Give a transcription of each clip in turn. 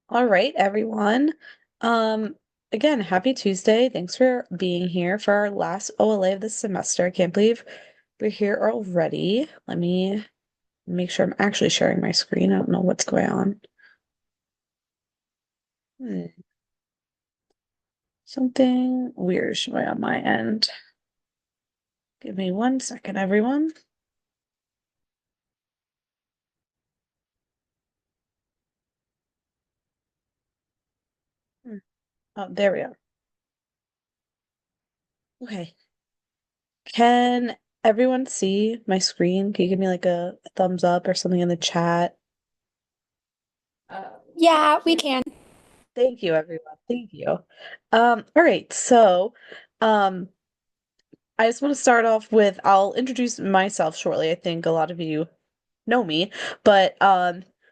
All right, everyone. Um, Again, happy Tuesday. Thanks for being here for our last OLA of the semester. I can't believe we're here already. Let me make sure I'm actually sharing my screen. I don't know what's going on. Hmm, Something weird is showing on my end. Give me 1 second, everyone. Hmm. Oh, there we go. Okay. Can everyone see my screen? Can you give me like a thumbs up or something in the chat? Yeah, we can. Thank you, everyone. Thank you. All right, so um I just want to start off with I'll introduce myself shortly. I think a lot of you know me, but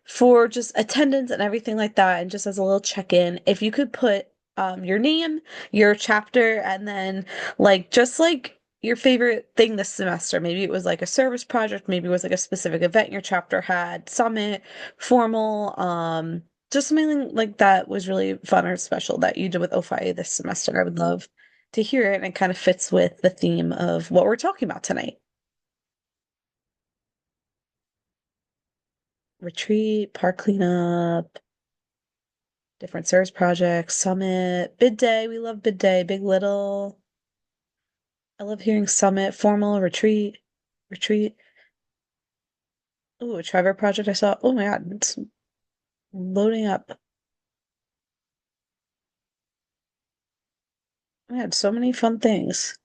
for just attendance and everything like that, and just as a little check-in, if you could put your name, your chapter, and then just like your favorite thing this semester. Maybe it was like a service project, maybe it was like a specific event your chapter had, summit, formal, just something like that was really fun or special that you did with OPhiA this semester. I would love to hear it, and it kind of fits with the theme of what we're talking about tonight. Retreat, park cleanup, different service projects, summit, bid day. We love bid day, big little. I love hearing summit, formal, retreat, retreat. Ooh, a Trevor project I saw. Oh my God, it's loading up. I had so many fun things.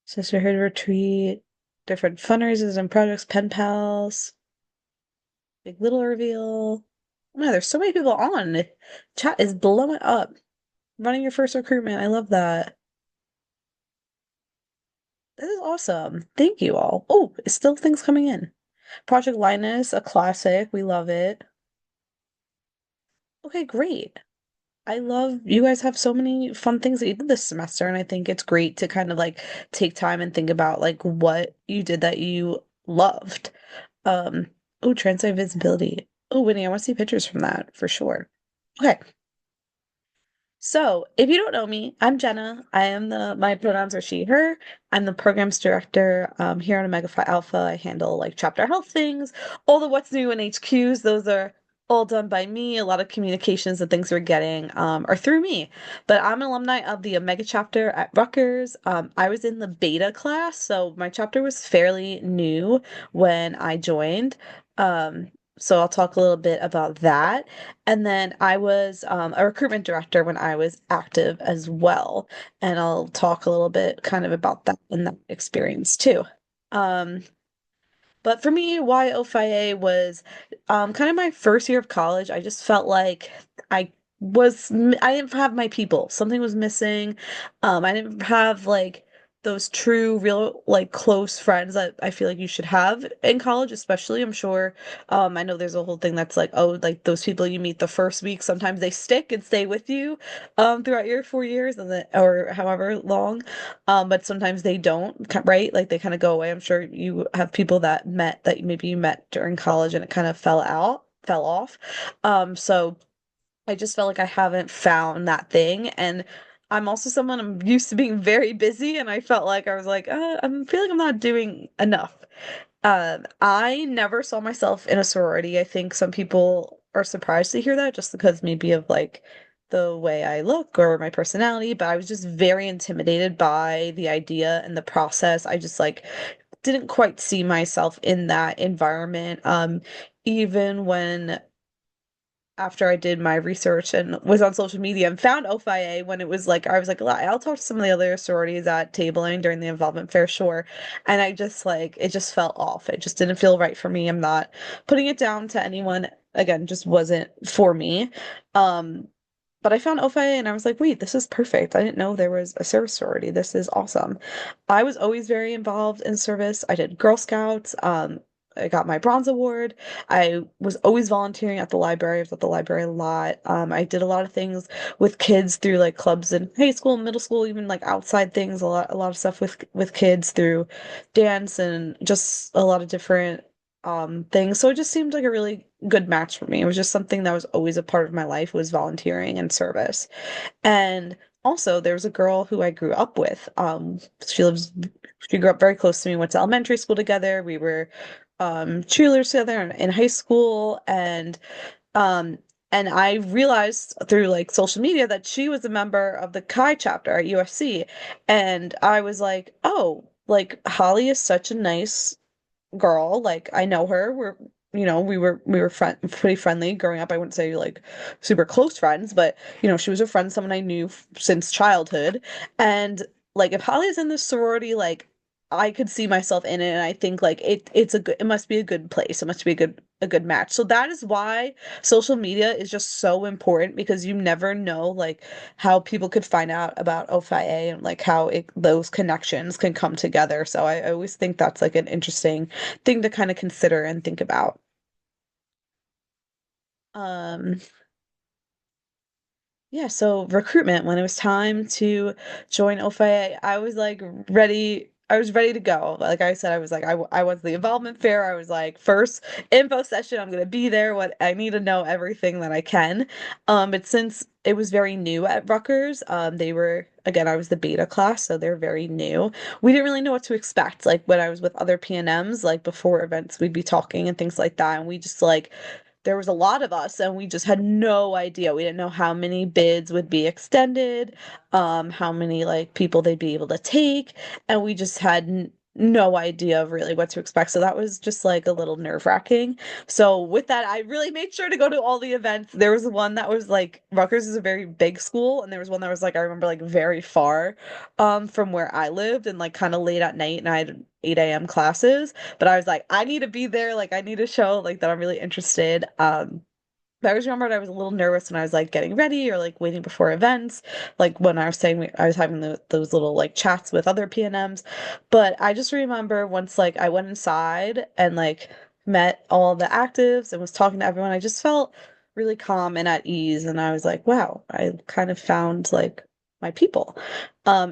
Sisterhood retreat, different fundraisers and projects, pen pals, big little reveal. Oh my, there's so many people on. Chat is blowing up. Running your first recruitment. I love that. This is awesome. Thank you all. Oh, it's still things coming in. Project Linus, a classic. We love it. Okay, great. I love you guys have so many fun things that you did this semester, and I think it's great to kind of like take time and think about like what you did that you loved. Um, oh, translate visibility. Oh, Winnie, I want to see pictures from that for sure. Okay. So, if you don't know me, I'm Jenna. My pronouns are she, her. I'm the programs director here on Omega Phi Alpha. I handle like chapter health things, all the what's new in HQs. Those are all done by me. A lot of communications and things we're getting are through me. But I'm an alumni of the Omega chapter at Rutgers. I was in the beta class, so my chapter was fairly new when I joined. So I'll talk a little bit about that. And then I was a recruitment director when I was active as well. And I'll talk a little bit kind of about that and that experience too. Um, but for me, why OPhiA was kind of my first year of college. I just felt like I I didn't have my people. Something was missing. I didn't have like those true, real, like close friends that I feel like you should have in college, especially. I'm sure. I know there's a whole thing that's like, oh, like those people you meet the first week, sometimes they stick and stay with you throughout your 4 years and then or however long. But sometimes they don't, right? Like they kind of go away. I'm sure you have people that maybe you met during college and it kind of fell off. So I just felt like I haven't found that thing. And I'm also someone I'm used to being very busy, and I felt like I was like, I'm feeling I'm not doing enough. I never saw myself in a sorority. I think some people are surprised to hear that just because maybe of like the way I look or my personality, but I was just very intimidated by the idea and the process. I just like didn't quite see myself in that environment. Even when after I did my research and was on social media and found OPhiA when it was like I was like I'll talk to some of the other sororities at tabling during the involvement fair, sure. And I just like it just felt off. It just didn't feel right for me. I'm not putting it down to anyone. Again, just wasn't for me. Um, but I found OPhiA and I was like, wait, this is perfect. I didn't know there was a service sorority. This is awesome. I was always very involved in service. I did Girl Scouts. I got my bronze award. I was always volunteering at the library. I was at the library a lot. I did a lot of things with kids through like clubs in high school, middle school, even like outside things. A lot of stuff with kids through dance and just a lot of different things. So it just seemed like a really good match for me. It was just something that was always a part of my life was volunteering and service. And also there was a girl who I grew up with. She grew up very close to me, went to elementary school together. We were cheerleaders together in high school um and I realized through like social media that she was a member of the Chi chapter at USC. And I was like, oh, like Holly is such a nice girl. Like I know her. We were pretty friendly growing up. I wouldn't say like super close friends, but she was a friend, someone I knew since childhood. And like if Holly's in this sorority, like I could see myself in it, and I think like it must be a good place. It must be a good match. So that is why social media is just so important, because you never know like how people could find out about OPhiA, and like how those connections can come together. So I always think that's like an interesting thing to kind of consider and think about. Um, yeah, so recruitment, when it was time to join OPhiA, I was like ready. I was ready to go. Like I said, I was like, I was the involvement fair. I was like, first info session, I'm gonna be there. What I need to know everything that I can. But since it was very new at Rutgers, they were again, I was the beta class, so they're very new. We didn't really know what to expect. Like when I was with other PNMs, like before events, we'd be talking and things like that, and we just like there was a lot of us and we just had no idea. We didn't know how many bids would be extended, how many like people they'd be able to take, and we just had no idea of really what to expect. So that was just like a little nerve-wracking. So with that, I really made sure to go to all the events. There was one that was like Rutgers is a very big school, and there was one that was like I remember like very far from where I lived and like kind of late at night, and I had 8 a.m. classes. But I was like, I need to be there. Like, I need to show like that I'm really interested. But I always remembered I was a little nervous when I was like getting ready or like waiting before events, like when I was saying I was having those little like chats with other PNMs. But I just remember once like I went inside and like met all the actives and was talking to everyone, I just felt really calm and at ease. And I was like, wow, I kind of found like my people.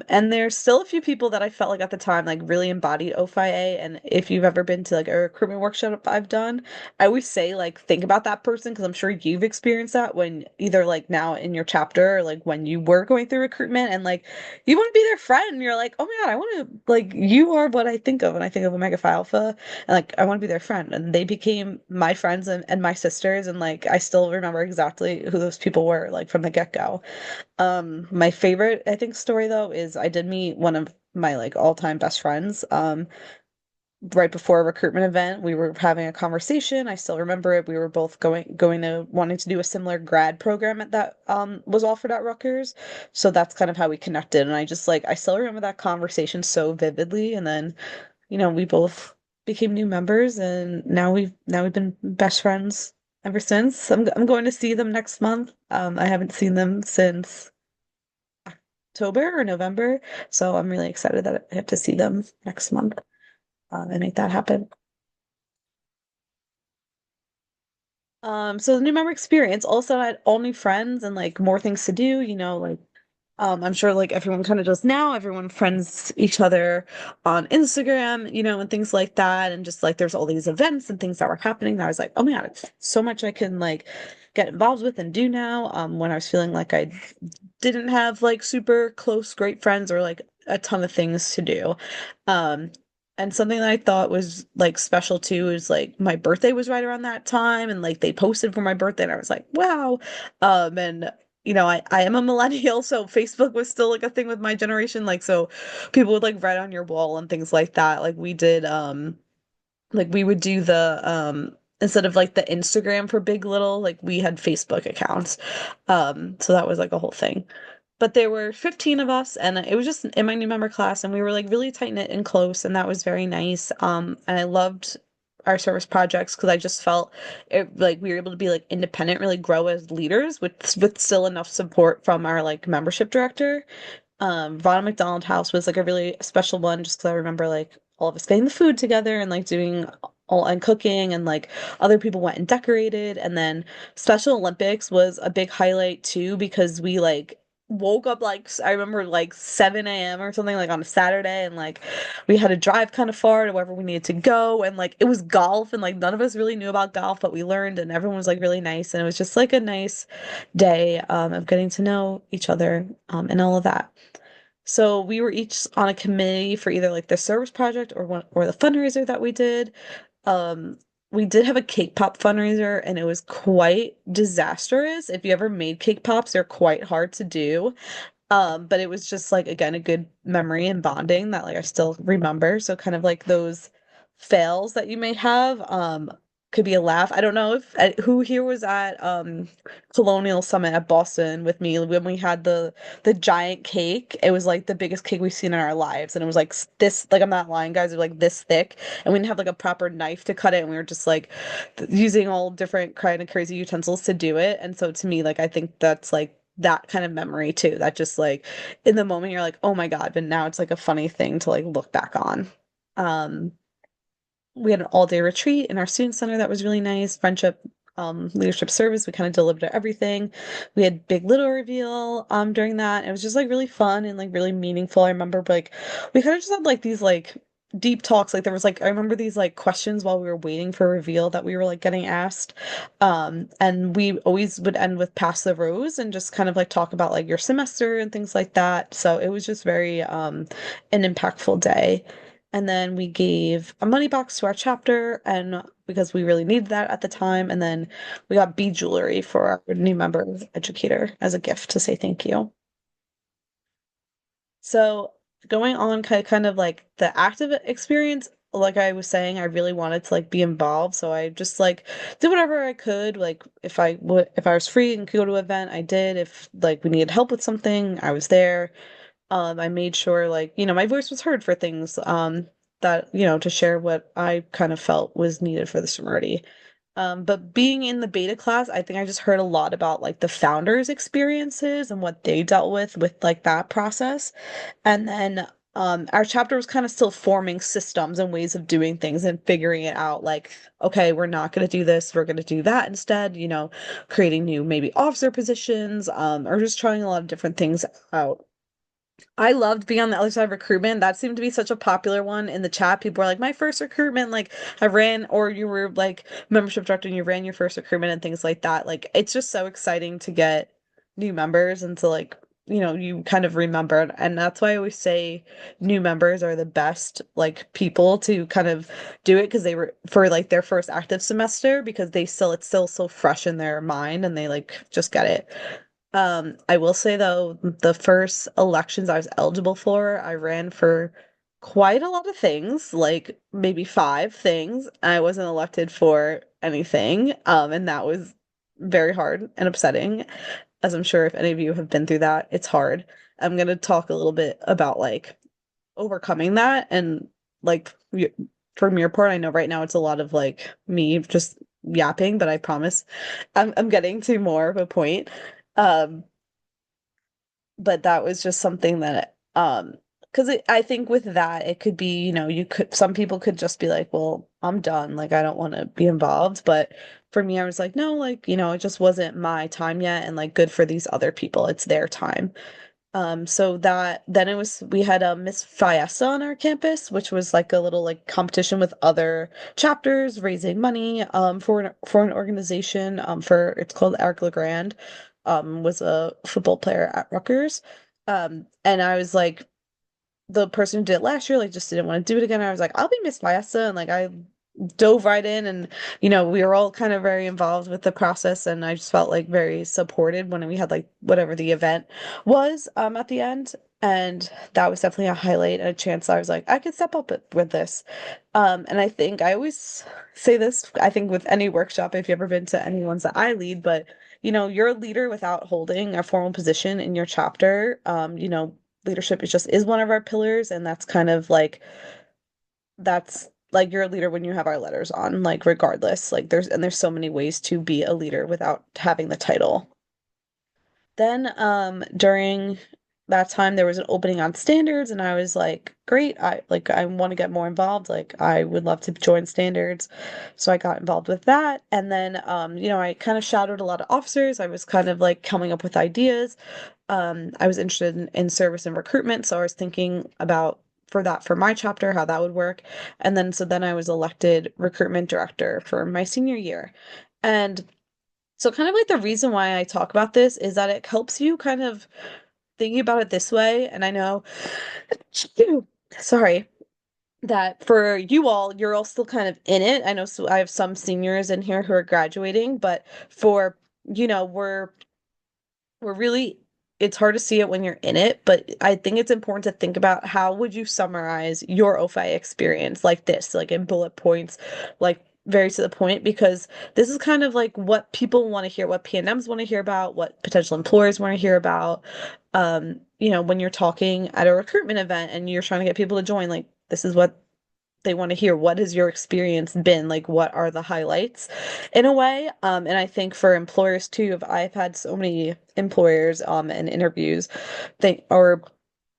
And there's still a few people that I felt like at the time like really embodied OFIA. And if you've ever been to like a recruitment workshop I've done, I always say like think about that person, because I'm sure you've experienced that when either like now in your chapter or like when you were going through recruitment, and like you want to be their friend and you're like, oh my God, I want to like you are what I think of when I think of Omega Phi Alpha, and like I want to be their friend. And they became my friends and my sisters, and like I still remember exactly who those people were like from the get-go. My favorite, I think, story though is I did meet one of my like all-time best friends. Right before a recruitment event, we were having a conversation. I still remember it. We were both going to wanting to do a similar grad program at that was offered at Rutgers. So that's kind of how we connected. And I just like I still remember that conversation so vividly. And then, we both became new members, and now we've been best friends ever since. I'm going to see them next month. I haven't seen them since October or November. So I'm really excited that I have to see them next month and make that happen. So the new member experience also had all new friends and like more things to do, like I'm sure like everyone kind of does now. Everyone friends each other on Instagram, and things like that. And just like there's all these events and things that were happening that I was like, oh my God, it's so much I can like get involved with and do now. When I was feeling like I didn't have like super close, great friends or like a ton of things to do. Um, and something that I thought was like special too is like my birthday was right around that time, and like they posted for my birthday and I was like, wow. And I am a millennial, so Facebook was still like a thing with my generation. Like so people would like write on your wall and things like that. Like we did like we would do the instead of like the Instagram for Big Little, like we had Facebook accounts. So that was like a whole thing. But there were 15 of us, and it was just in my new member class, and we were like really tight knit and close, and that was very nice. And I loved our service projects because I just felt it like we were able to be like independent, really grow as leaders with still enough support from our like membership director. Ronald McDonald House was like a really special one just because I remember like all of us getting the food together and like doing all and cooking, and like other people went and decorated. And then Special Olympics was a big highlight too because we like woke up like I remember like 7 a.m. or something like on a Saturday, and like we had to drive kind of far to wherever we needed to go, and like it was golf, and like none of us really knew about golf, but we learned, and everyone was like really nice, and it was just like a nice day of getting to know each other and all of that. So we were each on a committee for either like the service project or one or the fundraiser that we did. Um, we did have a cake pop fundraiser and it was quite disastrous. If you ever made cake pops, they're quite hard to do. But it was just like again a good memory and bonding that like I still remember. So kind of like those fails that you may have could be a laugh. I don't know if who here was at Colonial Summit at Boston with me when we had the giant cake. It was like the biggest cake we've seen in our lives and it was like this like I'm not lying guys, it was like this thick and we didn't have like a proper knife to cut it and we were just like using all different kind of crazy utensils to do it. And so to me like I think that's like that kind of memory too. That just like in the moment you're like, oh my God, but now it's like a funny thing to like look back on. Um, we had an all-day retreat in our student center that was really nice. Friendship, leadership service. We kind of delivered everything. We had big little reveal during that. It was just like really fun and like really meaningful. I remember like we kind of just had like these like deep talks. Like there was like I remember these like questions while we were waiting for reveal that we were like getting asked. And we always would end with pass the rose and just kind of like talk about like your semester and things like that. So it was just very an impactful day. And then we gave a money box to our chapter, and because we really needed that at the time. And then we got bead jewelry for our new member educator as a gift to say thank you. So going on kind of like the active experience, like I was saying, I really wanted to like be involved. So I just like did whatever I could. Like if I was free and could go to an event, I did. If like we needed help with something, I was there. I made sure like, my voice was heard for things that, to share what I kind of felt was needed for the sorority. But being in the beta class, I think I just heard a lot about like the founders' experiences and what they dealt with like that process. And then our chapter was kind of still forming systems and ways of doing things and figuring it out like, okay, we're not going to do this, we're going to do that instead, creating new maybe officer positions, or just trying a lot of different things out. I loved being on the other side of recruitment. That seemed to be such a popular one in the chat. People were like, my first recruitment, like I ran, or you were like membership director and you ran your first recruitment and things like that. Like it's just so exciting to get new members and to like, you kind of remember. And that's why I always say new members are the best like people to kind of do it because they were for like their first active semester because it's still so fresh in their mind and they like just get it. I will say though, the first elections I was eligible for, I ran for quite a lot of things, like maybe five things. I wasn't elected for anything. And that was very hard and upsetting, as I'm sure if any of you have been through that, it's hard. I'm gonna talk a little bit about like overcoming that and like from your part, I know right now it's a lot of like me just yapping, but I promise I'm getting to more of a point. Um, but that was just something that because I think with that it could be you could some people could just be like well I'm done like I don't want to be involved but for me I was like no like it just wasn't my time yet and like good for these other people it's their time. So that then it was we had a Miss Fiesta on our campus, which was like a little like competition with other chapters raising money for an organization for it's called Eric LeGrand, was a football player at Rutgers. And I was like the person who did it last year like just didn't want to do it again. I was like, I'll be Miss Fiesta and like I dove right in and we were all kind of very involved with the process and I just felt like very supported when we had like whatever the event was at the end and that was definitely a highlight and a chance I was like I could step up with this. And I think I always say this I think with any workshop if you've ever been to any ones that I lead but you're a leader without holding a formal position in your chapter. Leadership is one of our pillars and that's like you're a leader when you have our letters on, like regardless. Like there's so many ways to be a leader without having the title. Then during that time there was an opening on standards and I was like, great, I want to get more involved. Like I would love to join standards. So I got involved with that. And then I kind of shadowed a lot of officers. I was kind of like coming up with ideas. I was interested in service and recruitment, so I was thinking about for that for my chapter how that would work. And then so then I was elected recruitment director for my senior year. And so kind of like the reason why I talk about this is that it helps you kind of thinking about it this way. And I know, sorry, that for you all, you're all still kind of in it. I know so I have some seniors in here who are graduating, but for, we're really, it's hard to see it when you're in it, but I think it's important to think about how would you summarize your OPhiA experience like this, like in bullet points, like very to the point, because this is kind of like what people want to hear, what PNMs want to hear about, what potential employers want to hear about. When you're talking at a recruitment event and you're trying to get people to join, like this is what they want to hear. What has your experience been? Like, what are the highlights in a way? And I think for employers too, if I've had so many employers and interviews think or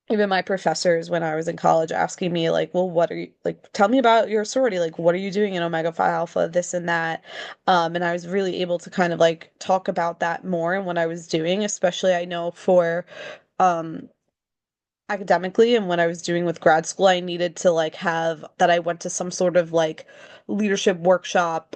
even my professors when I was in college asking me like, well, what are you like, tell me about your sorority, like what are you doing in Omega Phi Alpha, this and that. And I was really able to kind of like talk about that more and what I was doing, especially I know for um academically and what I was doing with grad school, I needed to like have that I went to some sort of like leadership workshop,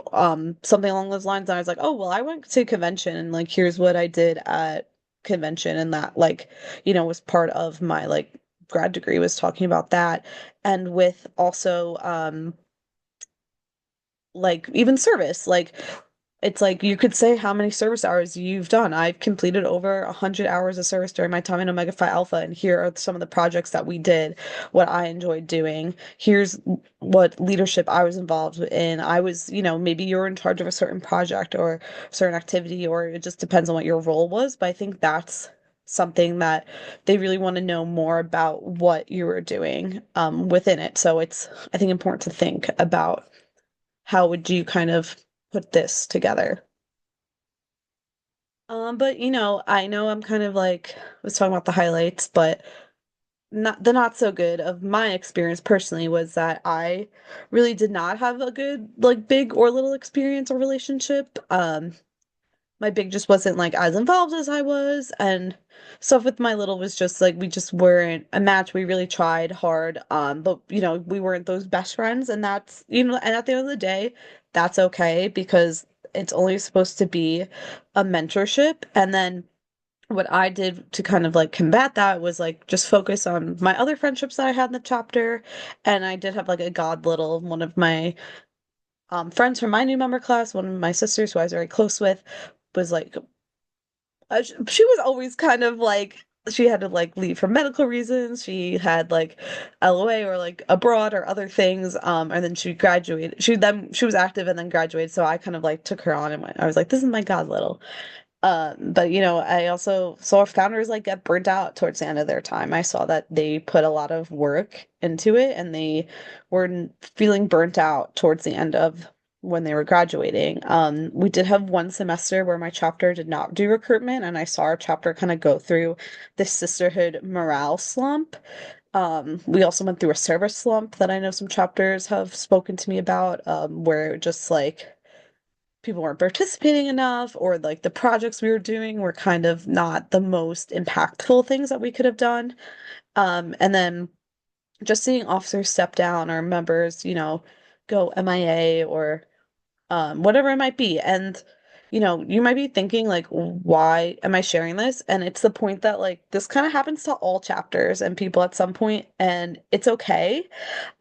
something along those lines. And I was like, oh, well, I went to convention and like here's what I did at convention. And that like, was part of my like grad degree was talking about that. And with also like even service, like it's like you could say how many service hours you've done. I've completed over 100 hours of service during my time in Omega Phi Alpha, and here are some of the projects that we did, what I enjoyed doing. Here's what leadership I was involved in. I was, maybe you're in charge of a certain project or certain activity, or it just depends on what your role was. But I think that's something that they really want to know more about what you were doing within it. So it's, I think, important to think about how would you kind of put this together. But I know I'm kind of like was talking about the highlights, but not so good of my experience personally was that I really did not have a good like big or little experience or relationship. My big just wasn't like as involved as I was, and stuff with my little was just like we just weren't a match. We really tried hard, but we weren't those best friends, and that's and at the end of the day, that's okay because it's only supposed to be a mentorship. And then what I did to kind of like combat that was like just focus on my other friendships that I had in the chapter. And I did have like a god little one of my friends from my new member class, one of my sisters who I was very close with, was like she was always kind of like she had to like leave for medical reasons. She had like LOA or like abroad or other things. And then she graduated. She was active and then graduated. So I kind of like took her on and went, I was like, this is my god little. But I also saw founders like get burnt out towards the end of their time. I saw that they put a lot of work into it and they were feeling burnt out towards the end of when they were graduating. We did have one semester where my chapter did not do recruitment, and I saw our chapter kind of go through this sisterhood morale slump. We also went through a service slump that I know some chapters have spoken to me about, where just like people weren't participating enough or like the projects we were doing were kind of not the most impactful things that we could have done. And then just seeing officers step down or members, go MIA or whatever it might be. And you might be thinking like, why am I sharing this? And it's the point that like this kind of happens to all chapters and people at some point, and it's okay.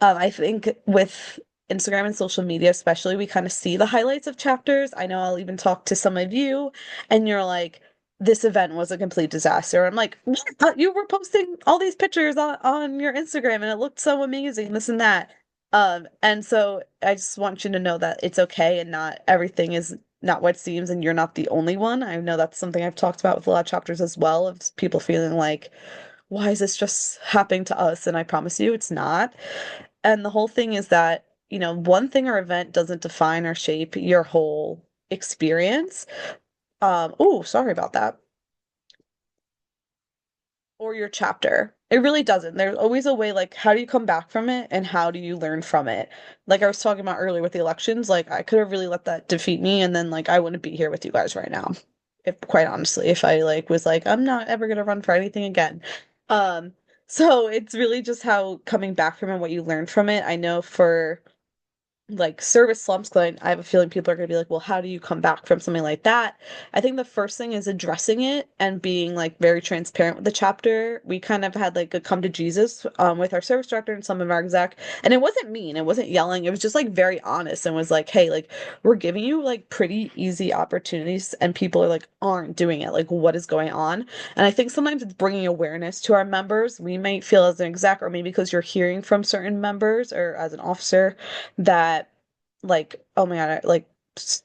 I think with Instagram and social media, especially, we kind of see the highlights of chapters. I know I'll even talk to some of you, and you're like, this event was a complete disaster. I'm like, "What? You were posting all these pictures on your Instagram and it looked so amazing, this and that." And so I just want you to know that it's okay and not everything is not what it seems, and you're not the only one. I know that's something I've talked about with a lot of chapters as well, of people feeling like, why is this just happening to us? And I promise you it's not. And the whole thing is that, one thing or event doesn't define or shape your whole experience. Oh, sorry about that. Or your chapter. It really doesn't. There's always a way, like, how do you come back from it and how do you learn from it? Like I was talking about earlier with the elections, like I could have really let that defeat me and then like I wouldn't be here with you guys right now. if quite honestly, if I like was like, I'm not ever gonna run for anything again. Um, so it's really just how coming back from it, what you learned from it. I know for like service slumps, 'cause I have a feeling people are going to be like, well, how do you come back from something like that? I think the first thing is addressing it and being like very transparent with the chapter. We kind of had like a come to Jesus with our service director and some of our exec, and it wasn't mean, it wasn't yelling, it was just like very honest and was like, hey, like we're giving you like pretty easy opportunities and people are like aren't doing it. Like what is going on? And I think sometimes it's bringing awareness to our members. We might feel as an exec, or maybe because you're hearing from certain members or as an officer that like, oh my God, like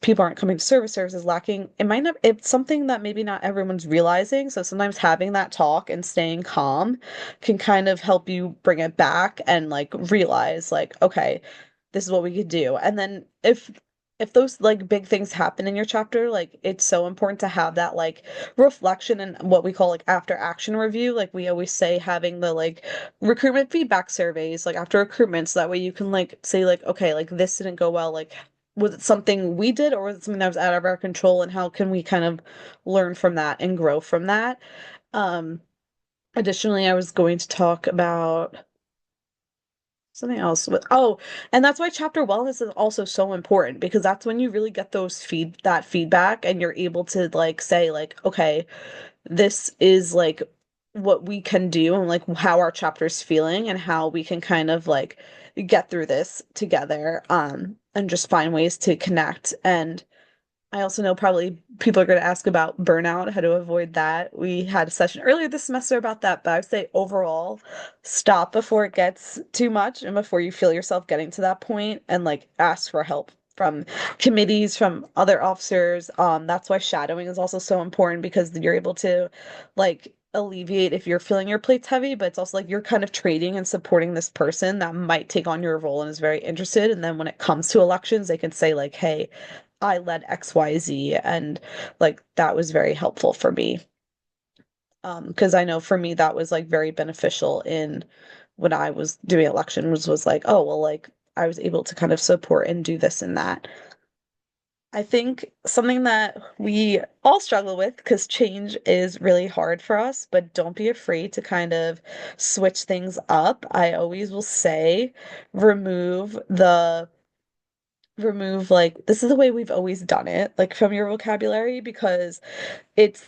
people aren't coming to service is lacking. It might not, it's something that maybe not everyone's realizing. So sometimes having that talk and staying calm can kind of help you bring it back and like realize like, okay, this is what we could do. And then if those like big things happen in your chapter, like it's so important to have that like reflection and what we call like after action review. Like we always say having the like recruitment feedback surveys like after recruitment so that way you can like say like okay like this didn't go well, like was it something we did or was it something that was out of our control and how can we kind of learn from that and grow from that. um Additionally, I was going to talk about something else with and that's why chapter wellness is also so important because that's when you really get those feedback and you're able to like say like okay, this is like what we can do and like how our chapter's feeling and how we can kind of like get through this together and just find ways to connect. And I also know probably people are going to ask about burnout, how to avoid that. We had a session earlier this semester about that, but I would say overall, stop before it gets too much and before you feel yourself getting to that point and like ask for help from committees, from other officers. That's why shadowing is also so important because you're able to like alleviate if you're feeling your plate's heavy, but it's also like you're kind of trading and supporting this person that might take on your role and is very interested. And then when it comes to elections, they can say like, hey, I led XYZ and like that was very helpful for me. Because I know for me that was like very beneficial in when I was doing election was like, oh well like I was able to kind of support and do this and that. I think something that we all struggle with because change is really hard for us, but don't be afraid to kind of switch things up. I always will say remove the remove like this is the way we've always done it like from your vocabulary because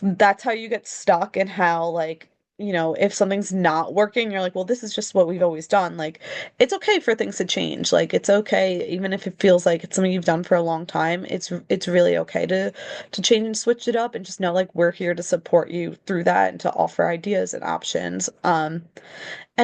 that's how you get stuck and how like if something's not working you're like well this is just what we've always done. Like it's okay for things to change, like it's okay even if it feels like it's something you've done for a long time. It's really okay to change and switch it up and just know like we're here to support you through that and to offer ideas and options. And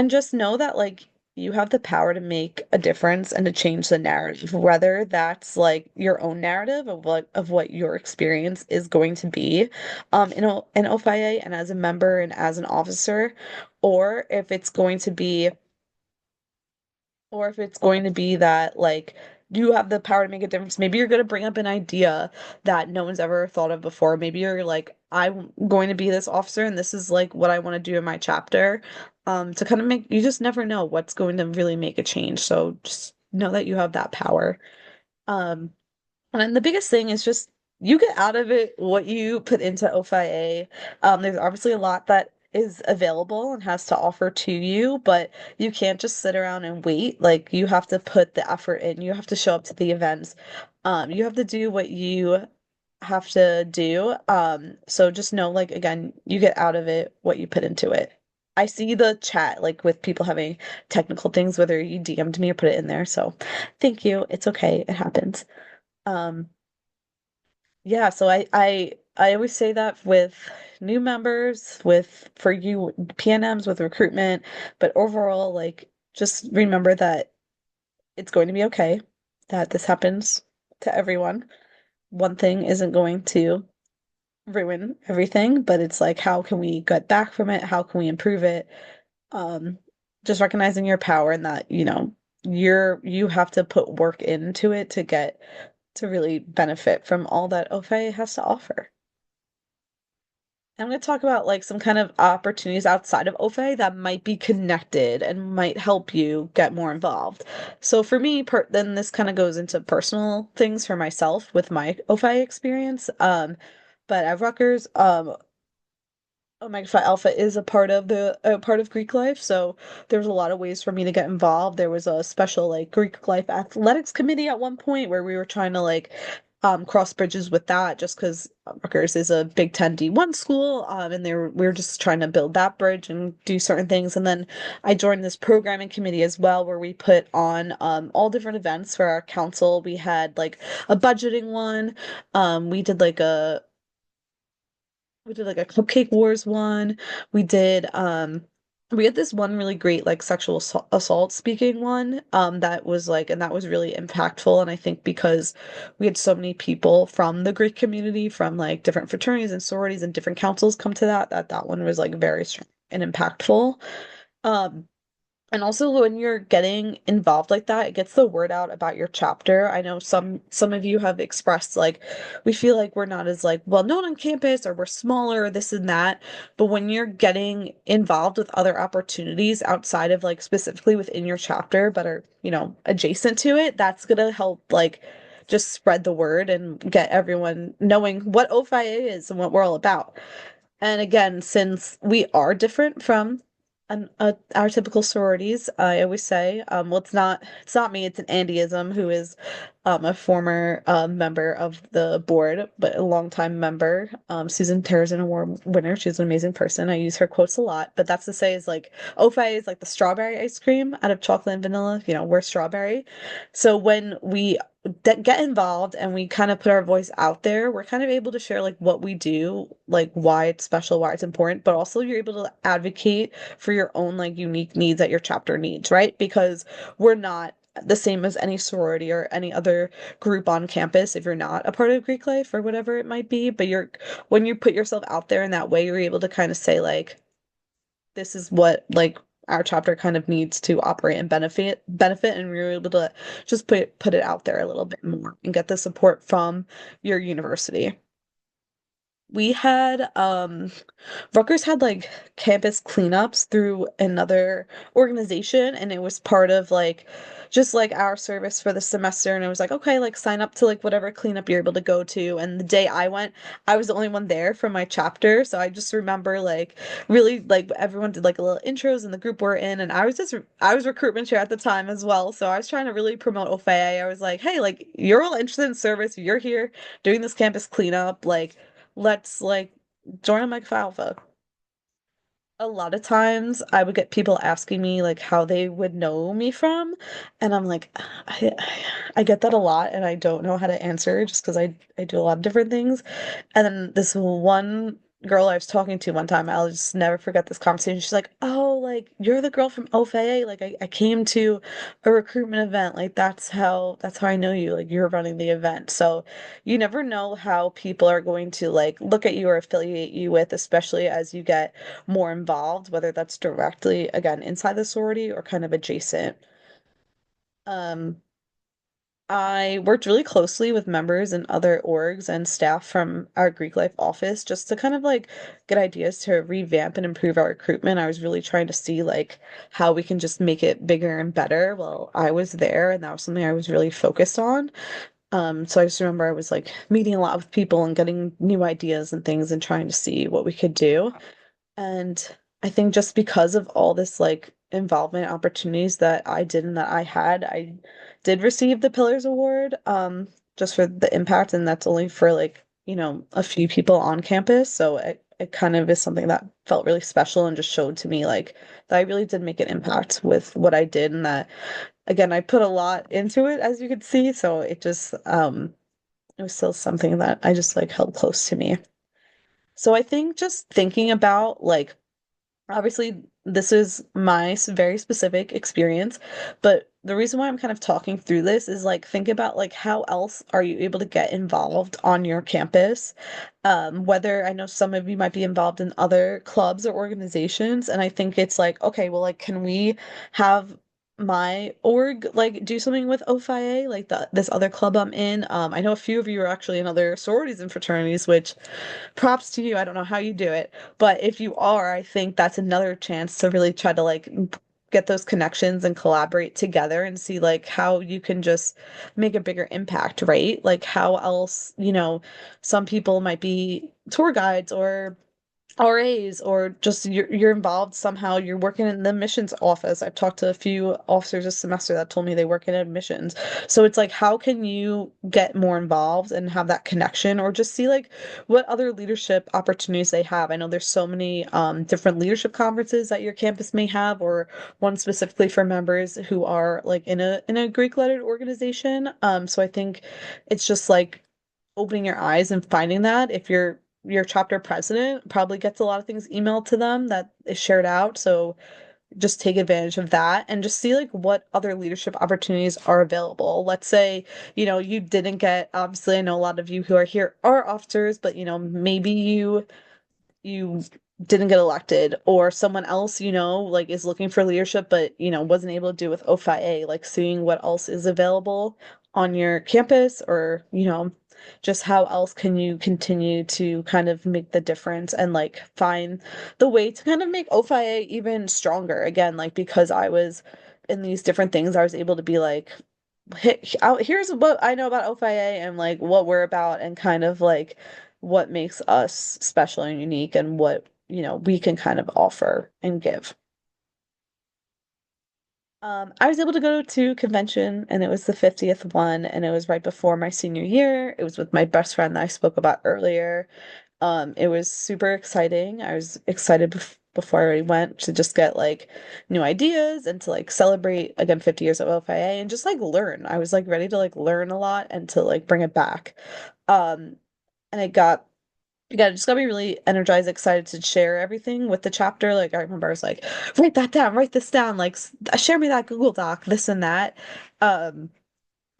just know that like you have the power to make a difference and to change the narrative, whether that's like your own narrative of what your experience is going to be in OPhiA and as a member and as an officer, or if it's going to be or if it's going to be that like you have the power to make a difference. Maybe you're going to bring up an idea that no one's ever thought of before. Maybe you're like, I'm going to be this officer and this is like what I want to do in my chapter. To kind of make you just never know what's going to really make a change. So just know that you have that power. Um, and then the biggest thing is just you get out of it what you put into OFIA. There's obviously a lot that is available and has to offer to you, but you can't just sit around and wait. Like you have to put the effort in. You have to show up to the events. You have to do what you have to do. So just know, like, again, you get out of it what you put into it. I see the chat, like, with people having technical things, whether you DM'd me or put it in there. So thank you. It's okay. It happens. Um, yeah, so I always say that with new members, with for you PNMs, with recruitment, but overall, like just remember that it's going to be okay, that this happens to everyone. One thing isn't going to ruin everything, but it's like how can we get back from it? How can we improve it? Um, just recognizing your power and that, you have to put work into it to get to really benefit from all that OFA has to offer. I'm going to talk about like some kind of opportunities outside of OFA that might be connected and might help you get more involved. So for me, then this kind of goes into personal things for myself with my OFA experience. But at Rutgers, Omega Phi Alpha is a part of Greek life, so there was a lot of ways for me to get involved. There was a special like Greek life athletics committee at one point where we were trying to like cross bridges with that just because Rutgers is a Big Ten D1 school, and we were just trying to build that bridge and do certain things. And then I joined this programming committee as well where we put on all different events for our council. We had like a budgeting one. We did like a Cupcake Wars one. We did we had this one really great like sexual assault speaking one that was like and that was really impactful, and I think because we had so many people from the Greek community from like different fraternities and sororities and different councils come to that one was like very strong and impactful. Um and also when you're getting involved like that, it gets the word out about your chapter. I know some of you have expressed like we feel like we're not as like well known on campus or we're smaller, this and that. But when you're getting involved with other opportunities outside of like specifically within your chapter, but are, adjacent to it, that's gonna help like just spread the word and get everyone knowing what OPhiA is and what we're all about. And again, since we are different from our typical sororities, I always say, well, it's not me, it's an Andyism who is a former member of the board, but a longtime member. Susan Terra's an award winner. She's an amazing person. I use her quotes a lot, but that's to say is like OFI is like the strawberry ice cream out of chocolate and vanilla. We're strawberry. So when we get involved and we kind of put our voice out there, we're kind of able to share like what we do, like why it's special, why it's important, but also you're able to advocate for your own like unique needs that your chapter needs, right? Because we're not the same as any sorority or any other group on campus if you're not a part of Greek life or whatever it might be. But when you put yourself out there in that way, you're able to kind of say like, this is what like our chapter kind of needs to operate and benefit, and we're able to just put it out there a little bit more and get the support from your university. We had Rutgers had like campus cleanups through another organization, and it was part of like just like our service for the semester. And it was like, okay, like sign up to like whatever cleanup you're able to go to. And the day I went, I was the only one there from my chapter. So I just remember like really like everyone did like a little intros in the group we're in, and I was recruitment chair at the time as well. So I was trying to really promote OFA. I was like, hey, like you're all interested in service, you're here doing this campus cleanup, like let's like join a Mike Alpha. A lot of times I would get people asking me like how they would know me from, and I'm like, I get that a lot and I don't know how to answer just because I do a lot of different things. And then this one girl I was talking to one time, I'll just never forget this conversation. She's like, oh, like you're the girl from OFA. Like I came to a recruitment event. Like that's how I know you. Like you're running the event. So you never know how people are going to like look at you or affiliate you with, especially as you get more involved, whether that's directly, again, inside the sorority or kind of adjacent. Um, I worked really closely with members and other orgs and staff from our Greek life office just to kind of like get ideas to revamp and improve our recruitment. I was really trying to see like how we can just make it bigger and better while I was there, and that was something I was really focused on. So I just remember I was like meeting a lot with people and getting new ideas and things and trying to see what we could do. And I think just because of all this like involvement opportunities that I did and that I did receive the Pillars Award, just for the impact, and that's only for like, a few people on campus. So it kind of is something that felt really special and just showed to me like that I really did make an impact with what I did, and that again I put a lot into it as you could see. So it was still something that I just like held close to me. So I think just thinking about like obviously, this is my very specific experience, but the reason why I'm kind of talking through this is like think about like how else are you able to get involved on your campus? Whether I know some of you might be involved in other clubs or organizations, and I think it's like, okay, well, like, can we have my org like do something with OFIA, like this other club I'm in? I know a few of you are actually in other sororities and fraternities, which props to you. I don't know how you do it, but if you are, I think that's another chance to really try to like get those connections and collaborate together and see like how you can just make a bigger impact, right? Like how else, some people might be tour guides or RAs or just you're involved somehow. You're working in the admissions office. I've talked to a few officers this semester that told me they work in admissions. So it's like, how can you get more involved and have that connection, or just see like what other leadership opportunities they have? I know there's so many different leadership conferences that your campus may have, or one specifically for members who are like in a Greek lettered organization. So I think it's just like opening your eyes and finding that if your chapter president probably gets a lot of things emailed to them that is shared out. So just take advantage of that and just see like what other leadership opportunities are available. Let's say, you didn't get, obviously, I know a lot of you who are here are officers, but maybe you didn't get elected, or someone else like is looking for leadership but wasn't able to do with OPhiA, like seeing what else is available on your campus, or just how else can you continue to kind of make the difference and like find the way to kind of make OPhiA even stronger again, like because I was in these different things, I was able to be like, here's what I know about OPhiA and like what we're about, and kind of like what makes us special and unique, and what, we can kind of offer and give. I was able to go to convention, and it was the 50th one, and it was right before my senior year. It was with my best friend that I spoke about earlier. It was super exciting. I was excited before I went to just get like new ideas and to like celebrate again 50 years of OFIA and just like learn. I was like ready to like learn a lot and to like bring it back. Um, and it just got me really energized, excited to share everything with the chapter. Like I remember I was like, write that down, write this down, like share me that Google Doc, this and that. Um,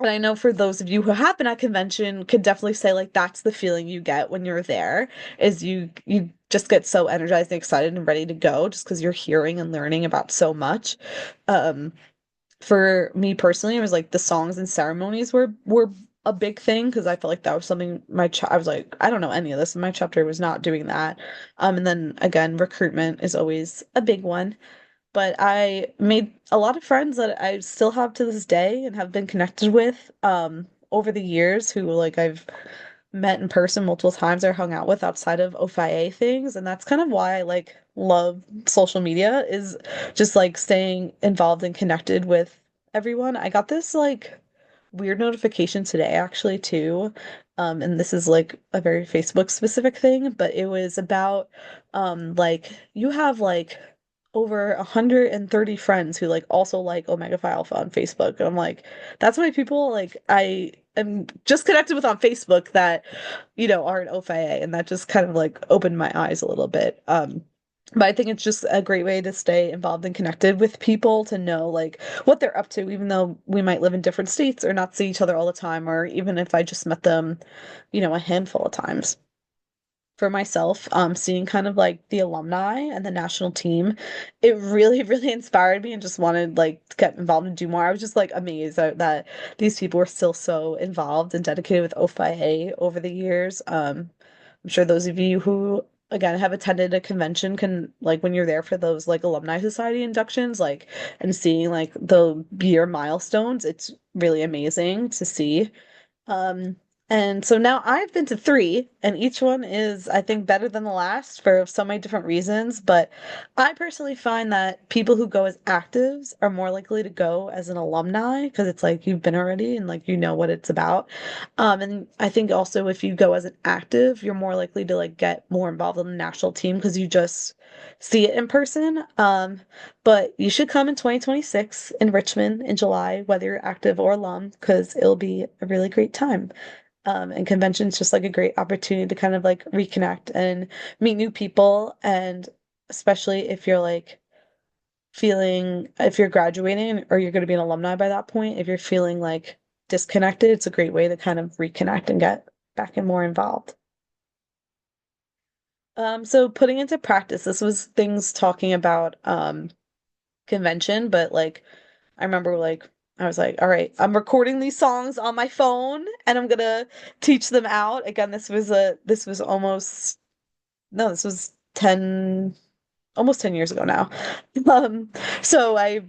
and I know for those of you who have been at convention could definitely say like that's the feeling you get when you're there, is you just get so energized and excited and ready to go just because you're hearing and learning about so much. Um, for me personally, it was like the songs and ceremonies were a big thing because I felt like that was something I was like, I don't know any of this, and my chapter was not doing that. And then again, recruitment is always a big one. But I made a lot of friends that I still have to this day and have been connected with over the years, who like I've met in person multiple times or hung out with outside of OFIA things. And that's kind of why I like love social media, is just like staying involved and connected with everyone. I got this like weird notification today actually too. And this is like a very Facebook specific thing, but it was about like you have like over 130 friends who like also like Omega Phi Alpha on Facebook. And I'm like, that's why people like I am just connected with on Facebook that, are an OFIA, and that just kind of like opened my eyes a little bit. But I think it's just a great way to stay involved and connected with people, to know like what they're up to, even though we might live in different states or not see each other all the time, or even if I just met them, a handful of times. For myself, seeing kind of like the alumni and the national team, it really, really inspired me and just wanted like to get involved and do more. I was just like amazed that these people were still so involved and dedicated with OFIA over the years. I'm sure those of you who again have attended a convention can like when you're there for those like alumni society inductions, like and seeing like the year milestones, it's really amazing to see. Um, and so now I've been to three, and each one is, I think, better than the last for so many different reasons. But I personally find that people who go as actives are more likely to go as an alumni, because it's like you've been already and like you know what it's about. And I think also if you go as an active, you're more likely to like get more involved in the national team because you just see it in person. But you should come in 2026 in Richmond in July, whether you're active or alum, because it'll be a really great time. And convention's just like a great opportunity to kind of like reconnect and meet new people. And especially if you're like if you're graduating or you're going to be an alumni by that point, if you're feeling like disconnected, it's a great way to kind of reconnect and get back and more involved. So putting into practice, this was things talking about convention, but like I remember like I was like, all right, I'm recording these songs on my phone and I'm gonna teach them out. Again, this was almost no, this was 10. almost 10 years ago now. Um, so I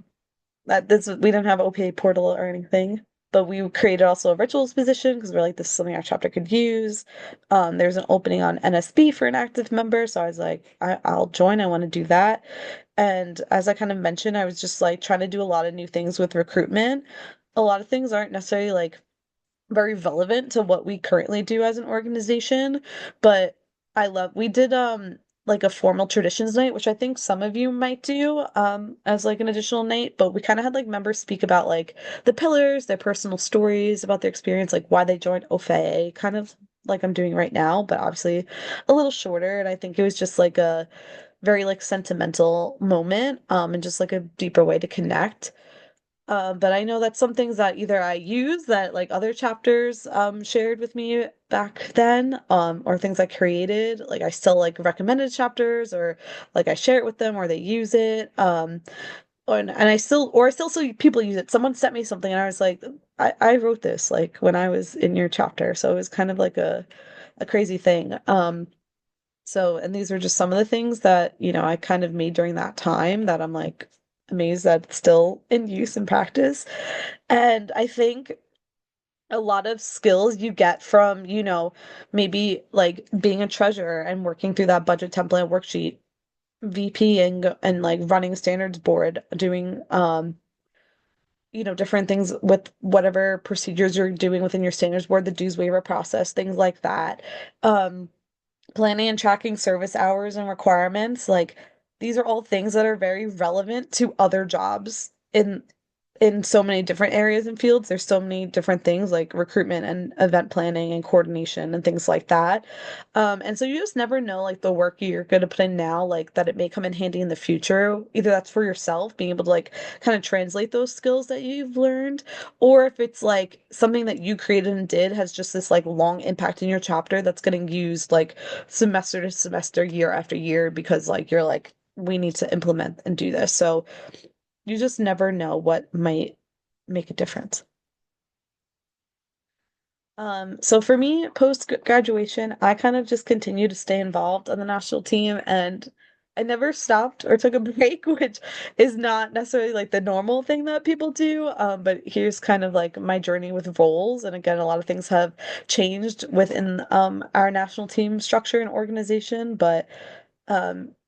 that this we didn't have OPA portal or anything, but we created also a rituals position because we're like, this is something our chapter could use. There's an opening on NSB for an active member, so I was like, I'll join. I want to do that. And as I kind of mentioned, I was just like trying to do a lot of new things with recruitment. A lot of things aren't necessarily like very relevant to what we currently do as an organization, but we did like a formal traditions night, which I think some of you might do as like an additional night, but we kind of had like members speak about like the pillars, their personal stories about their experience, like why they joined OPhiA, kind of like I'm doing right now, but obviously a little shorter. And I think it was just like a very like sentimental moment and just like a deeper way to connect. But I know that some things that either I use that like other chapters shared with me back then, or things I created, like I still like recommended chapters or like I share it with them or they use it. And I still see people use it. Someone sent me something and I was like, I wrote this like when I was in your chapter. So it was kind of like a crazy thing. And these are just some of the things that, I kind of made during that time that I'm like amazed that it's still in use and practice. And I think a lot of skills you get from, maybe like being a treasurer and working through that budget template worksheet, VP and like running a standards board, doing different things with whatever procedures you're doing within your standards board, the dues waiver process, things like that. Um, Planning and tracking service hours and requirements, like these are all things that are very relevant to other jobs in so many different areas and fields. There's so many different things like recruitment and event planning and coordination and things like that. And so you just never know like the work you're going to put in now, like that it may come in handy in the future. Either that's for yourself, being able to like kind of translate those skills that you've learned, or if it's like something that you created and did has just this like long impact in your chapter that's getting used like semester to semester, year after year, because like you're like, we need to implement and do this. So you just never know what might make a difference. So for me, post graduation, I kind of just continued to stay involved on the national team and I never stopped or took a break, which is not necessarily like the normal thing that people do. But here's kind of like my journey with roles. And again, a lot of things have changed within our national team structure and organization, but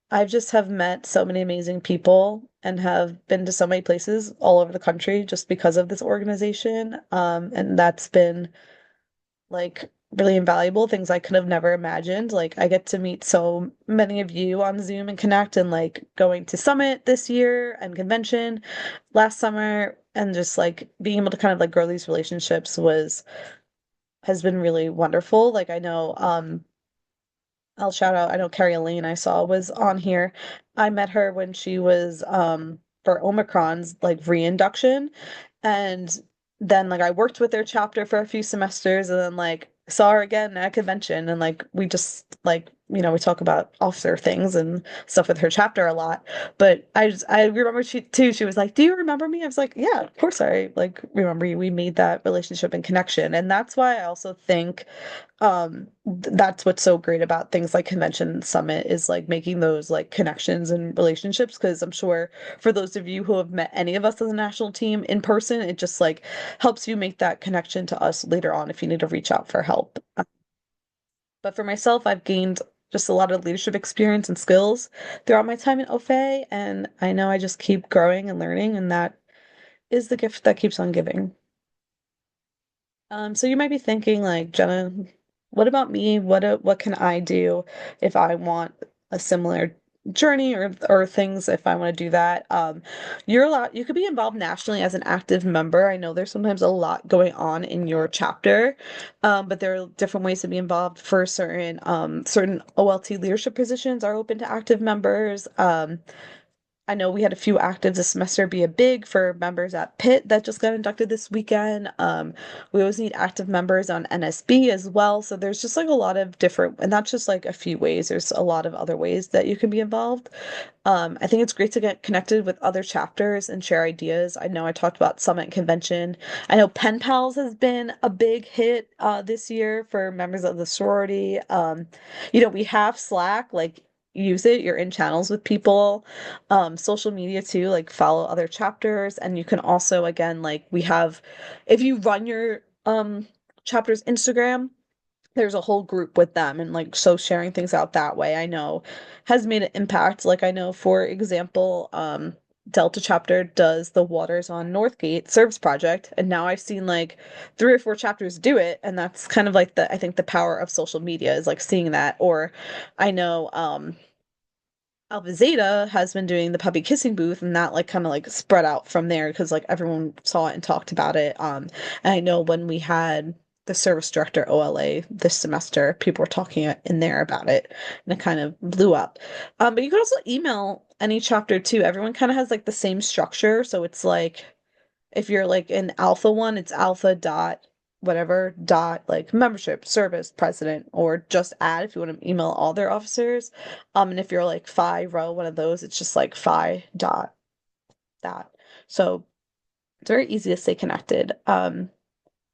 I've just have met so many amazing people and have been to so many places all over the country just because of this organization. And that's been like really invaluable, things I could have never imagined. Like I get to meet so many of you on Zoom and connect and like going to Summit this year and convention last summer and just like being able to kind of like grow these relationships was has been really wonderful. Like I know I'll shout out, I know Carrie Elaine I saw was on here. I met her when she was for Omicron's like reinduction. And then like I worked with their chapter for a few semesters and then like saw her again at a convention and like we just like we talk about officer things and stuff with her chapter a lot. But I remember she was like, "Do you remember me?" I was like, "Yeah, of course I like remember you. We made that relationship and connection." And that's why I also think that's what's so great about things like convention and summit is like making those like connections and relationships, because I'm sure for those of you who have met any of us as a national team in person, it just like helps you make that connection to us later on if you need to reach out for help. But for myself, I've gained just a lot of leadership experience and skills throughout my time in OFA, and I know I just keep growing and learning, and that is the gift that keeps on giving. So you might be thinking like, Jenna, what about me? What can I do if I want a similar journey or things if I want to do that? You could be involved nationally as an active member. I know there's sometimes a lot going on in your chapter, but there are different ways to be involved for certain OLT leadership positions are open to active members. I know we had a few actives this semester be a big for members at Pitt that just got inducted this weekend. We always need active members on NSB as well. So there's just like a lot of different, and that's just like a few ways. There's a lot of other ways that you can be involved. I think it's great to get connected with other chapters and share ideas. I know I talked about Summit and Convention. I know Pen Pals has been a big hit this year for members of the sorority. We have Slack, like use it. You're in channels with people. Social media too, like follow other chapters. And you can also, again, like we have, if you run your chapter's Instagram, there's a whole group with them, and like so sharing things out that way I know has made an impact. Like I know, for example, Delta chapter does the Waters on Northgate service project, and now I've seen like 3 or 4 chapters do it, and that's kind of like the I think the power of social media is like seeing that. Or I know Alpha Zeta has been doing the puppy kissing booth, and that like kind of like spread out from there because like everyone saw it and talked about it. And I know when we had the service director OLA this semester, people were talking in there about it, and it kind of blew up. But you could also email any chapter too. Everyone kind of has like the same structure, so it's like if you're like in alpha one, it's alpha dot whatever dot like membership service president, or just add if you want to email all their officers. And if you're like phi row one of those, it's just like phi dot that. So it's very easy to stay connected.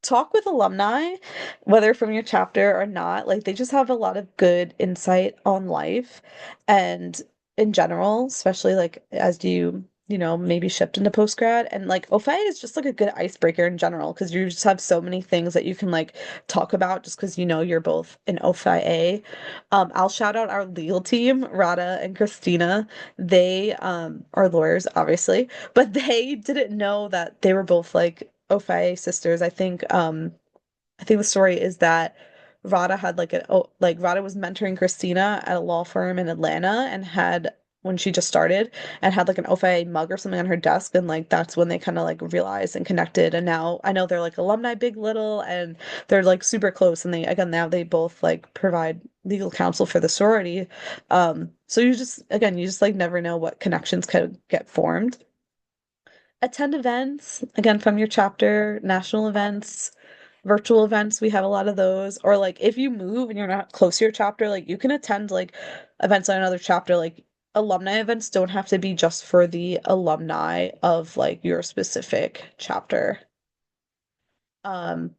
Talk with alumni, whether from your chapter or not. Like they just have a lot of good insight on life and in general, especially like as you know, maybe shift into post grad. And like OPhiA is just like a good icebreaker in general because you just have so many things that you can like talk about just because you know you're both in OPhiA. I'll shout out our legal team, Rada and Christina. They are lawyers, obviously, but they didn't know that they were both like OPhiA sisters. I think the story is that Rada had like Rada was mentoring Christina at a law firm in Atlanta, and had when she just started, and had like an OPhiA mug or something on her desk, and like that's when they kind of like realized and connected. And now I know they're like alumni big little, and they're like super close, and they again now they both like provide legal counsel for the sorority. So you just like never know what connections could get formed. Attend events, again, from your chapter, national events, virtual events. We have a lot of those. Or like if you move and you're not close to your chapter, like you can attend like events on another chapter. Like alumni events don't have to be just for the alumni of like your specific chapter. Um,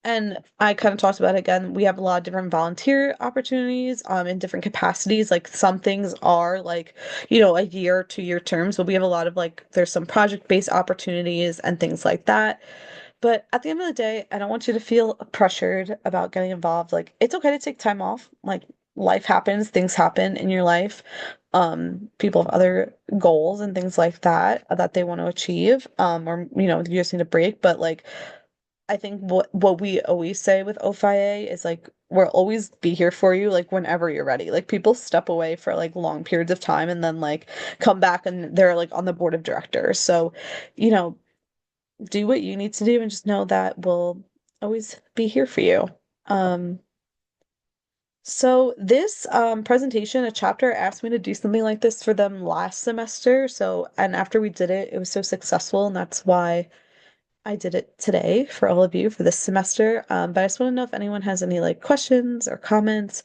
and I kind of talked about it again. We have a lot of different volunteer opportunities in different capacities. Like some things are like, you know, a year, 2 year terms, but we have a lot of like there's some project-based opportunities and things like that. But at the end of the day, I don't want you to feel pressured about getting involved. Like it's okay to take time off. Like life happens, things happen in your life. People have other goals and things like that that they want to achieve. Or you know, you just need a break. But like I think what we always say with OFIA is like we'll always be here for you like whenever you're ready. Like people step away for like long periods of time and then like come back and they're like on the board of directors. So, you know, do what you need to do and just know that we'll always be here for you. Um, so this presentation, a chapter asked me to do something like this for them last semester. So, and after we did it, it was so successful, and that's why I did it today for all of you for this semester. But I just want to know if anyone has any like questions or comments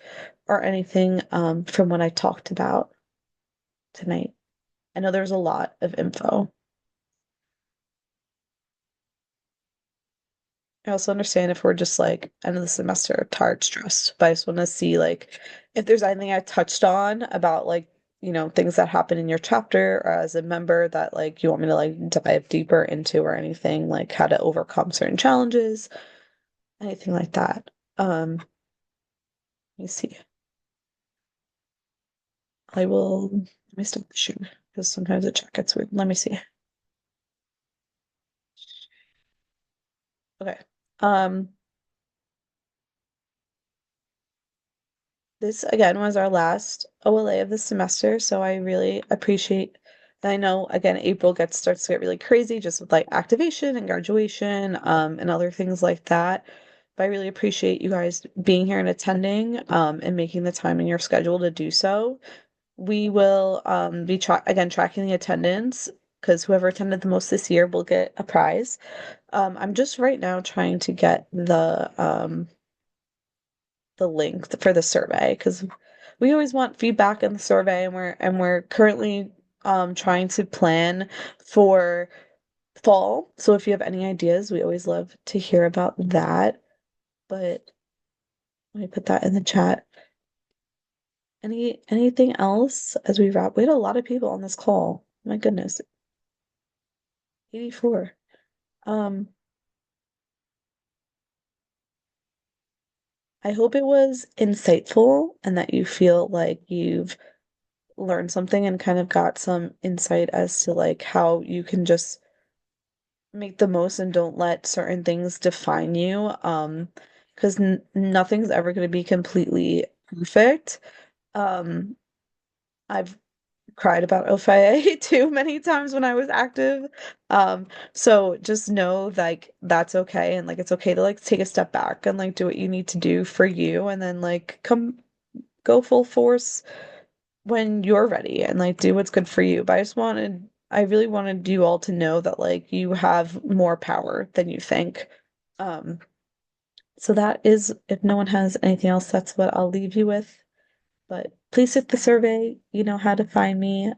or anything from what I talked about tonight. I know there's a lot of info. I also understand if we're just like end of the semester, tired, stressed, but I just want to see like if there's anything I touched on about like, you know, things that happen in your chapter or as a member that like you want me to like dive deeper into or anything, like how to overcome certain challenges, anything like that. Let me see. I will let me stop the shoe because sometimes the chat gets weird. Let me see. Okay. Um, this again was our last OLA of the semester, so I really appreciate I know again April gets starts to get really crazy just with like activation and graduation, and other things like that. But I really appreciate you guys being here and attending, and making the time in your schedule to do so. We will be tracking the attendance because whoever attended the most this year will get a prize. I'm just right now trying to get the link for the survey because we always want feedback in the survey, and we're currently trying to plan for fall. So if you have any ideas, we always love to hear about that. But let me put that in the chat. Anything else as we wrap? We had a lot of people on this call. My goodness, 84. Um, I hope it was insightful and that you feel like you've learned something and kind of got some insight as to like how you can just make the most and don't let certain things define you. Because n nothing's ever going to be completely perfect. Um, I've cried about OPhiA too many times when I was active. Um, so just know like that's okay and like it's okay to like take a step back and like do what you need to do for you and then like come go full force when you're ready and like do what's good for you. But I really wanted you all to know that like you have more power than you think. Um, so that is, if no one has anything else, that's what I'll leave you with. But please take the survey. You know how to find me.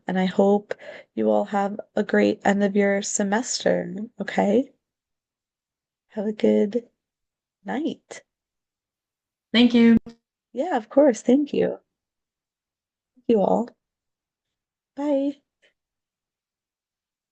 And I hope you all have a great end of your semester. Okay? Have a good night. Thank you. Yeah, of course. Thank you. Thank you all. Bye.